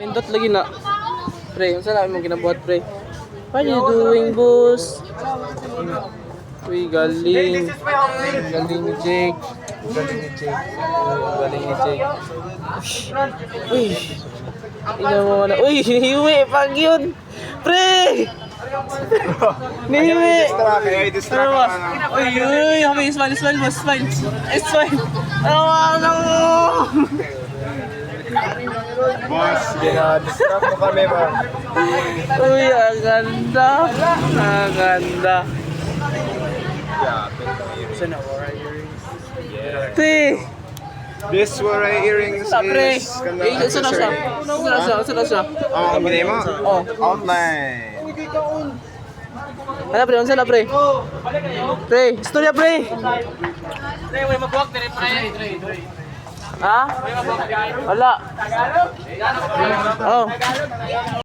Pindot lagi na. Pre, yung saan namin mong ginabuhat, pre? What are you doing, boss? Uy, galing. Galing ni Jake. Galing ni Jake. Galing ni Jake. Uy. Tingnan mo na. Uy, hiwi. Pag yun. Pre! Nihiwi. Ano ba? Uy, uy. Kami, smile, smile, boss. Smile. Smile. Ano mo? Boss, ginadistract mo kami ba? Uy, ang ganda. Ang ganda. Sana Wara earrings. Yeah. Ti! This Wara earrings Sa pre. is... Saan na siya? Saan na siya? Oh, ang binay mo? Oh. Outline. Ano pre? Ano sila pre? Pre, istorya pre! Pre, may magbuwag na rin, pre. Ha? Wala. Oh.